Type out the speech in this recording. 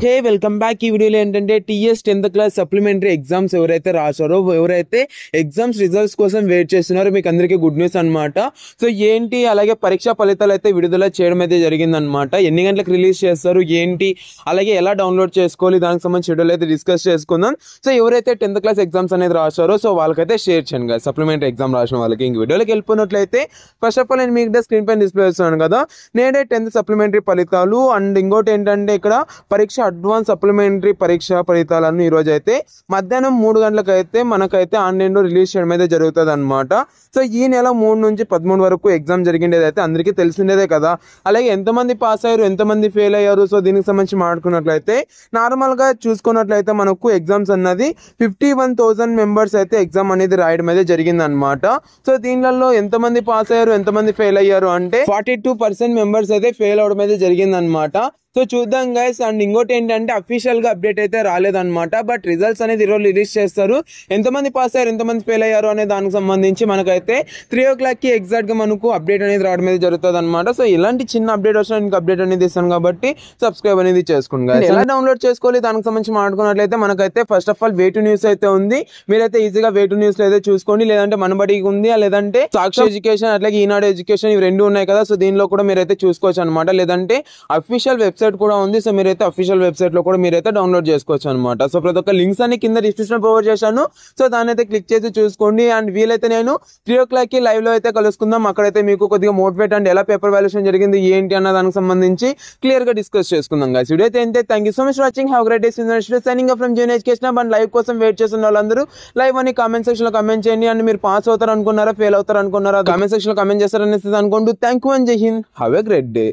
Hey welcome back. ఈ వీడియోలో ఏంటంటే TS 10th class supplementary exams ఎవరైతే రాశారో, ఎవరైతే ఎగ్జామ్స్ రిజల్ట్స్ కోసం వెయిట్ చేస్తున్నారో మీకు అందరికీ గుడ్ న్యూస్ అనమాట. సో ఏంటి, అలాగే పరీక్షా ఫలితాలు అయితే విడుదల చేయడం అయితే జరిగిందనమాట. ఎన్ని గంటలకు రిలీజ్ చేస్తారు ఏంటి, అలాగే ఎలా డౌన్లోడ్ చేసుకోవాలి, దానికి సంబంధించి షెడ్యూల్ అయితే డిస్కస్ చేసుకుందాం. సో ఎవరైతే 10th క్లాస్ ఎగ్జామ్స్ అనేది రాశారో సో వాళ్ళకైతే షేర్ చేయండి కదా సప్లిమెంటరీ ఎగ్జామ్ రాసిన వాళ్ళకి. ఇంక వీడియోలోకి వెళ్ళిపోయినట్లయితే ఫస్ట్ ఆఫ్ ఆల్ నేను మీకు స్క్రీన్ పైన డిస్ప్లే చేస్తున్నాను కదా, నేనే 10th సప్లిమెంటరీ ఫలితాలు అండ్ ఇంకోటి ఏంటంటే ఇక్కడ పరీక్ష అడ్వాన్స్ సప్లిమెంటరీ పరీక్ష ఫలితాలను ఈరోజు అయితే మధ్యాహ్నం 3 గంటలకు అయితే మనకైతే ఆన్లైన్లో రిలీజ్ చేయడం అయితే జరుగుతుంది అనమాట. సో ఈ నెల 3 నుంచి 13 వరకు ఎగ్జామ్ జరిగిండేది అయితే అందరికీ తెలిసిందేదే కదా. అలాగే ఎంతమంది పాస్ అయ్యారు, ఎంతమంది ఫెయిల్ అయ్యారు, సో దీనికి సంబంధించి మాట్లాడుకున్నట్లయితే నార్మల్గా చూసుకున్నట్లయితే మనకు ఎగ్జామ్స్ అన్నది 51,000 మెంబర్స్ అయితే ఎగ్జామ్ అనేది రాయడం అయితే జరిగింది అనమాట. సో దీనిలో ఎంతమంది పాస్ అయ్యారు, ఎంతమంది ఫెయిల్ అయ్యారు అంటే 42% మెంబర్స్ అయితే ఫెయిల్ అవడం అయితే జరిగింది అనమాట. సో చూద్దాం గైస్. అండ్ ఇంకోటి ఏంటంటే అఫీషియల్ గా అప్డేట్ అయితే రాలేదన్నమాట, బట్ రిజల్ట్స్ అనేది ఈరోజు రిలీజ్ చేస్తారు. ఎంతమంది పాస్ అయ్యారు, ఎంతమంది ఫెయిల్ అయ్యారు అనే దానికి సంబంధించి మనకైతే 3 o'clock కి ఎగ్జాక్ట్ గా మనకు అప్డేట్ అనేది రావడం అనేది జరుగుతుంది అనమాట. సో ఇలాంటి చిన్న అప్డేట్ వచ్చినా ఇంకా అప్డేట్ అనేది ఇస్తాను కాబట్టి సబ్స్క్రైబ్ అనేది చేసుకోండి. ఎలా డౌన్లోడ్ చేసుకోవాలి దానికి సంబంధించి మాట్లాడుకున్నట్లయితే మనకైతే ఫస్ట్ ఆఫ్ ఆల్ వే2 న్యూస్ అయితే ఉంది. మీరైతే ఈజీగా వే2 న్యూస్ లో అయితే చూసుకోండి, లేదంటే మనబడి ఉంది, లేదంటే సాక్షి ఎడ్యుకేషన్ అట్లాగే ఈనాడు ఎడ్యుకేషన్, ఇవి రెండు ఉన్నాయి కదా. సో దీనిలో కూడా మీరైతే చూసుకోవచ్చు అనమాట. లేదంటే అఫీషియల్ వెబ్సైట్ కూడా ఉంది. సో మీరైతే అఫీషియల్ వెబ్సైట్ లో కూడా మీరైతే డౌన్లోడ్ చేసుకోవచ్చు అనమాట. సో ప్రతి ఒక్క లింక్స్ అన్ని కింద డిస్క్రిప్షన్ ప్రొవైడ్ చేశాను. సో దాన్ని అయితే క్లిక్ చేసి చూసుకోండి. అండ్ వీలైతే నేను 3 o'clock కి లైవ్ లో అయితే కలుసుకుందాం. అక్కడైతే మీకు కొద్దిగా మోటివేట్ అండ్ ఎలా పేపర్ వాల్యుయేషన్ జరిగింది ఏంటి అన్న దానికి సంబంధించి క్లియర్ గా డిస్కస్ చేసుకుందాం గైస్. వీడియో అయితే అంతే. Thank you so much watching. Have great day. Signing off from junior education. And live కోసం వెయిట్ చేస్తున్న వాళ్ళందరూ లైవ్ అని కామెంట్ సెక్షన్ లో కామెంట్ చేయండి. అండ్ మీరు పాస్ అవుతారు అనుకున్నారా, ఫెయిల్ అవుతారు అనుకున్నారా, కామెంట్ సెక్షన్ లో కామెంట్ చేస్తారనేసి అనుకోండి. థ్యాంక్ యూ అండ్ జై Hind. Have a great day.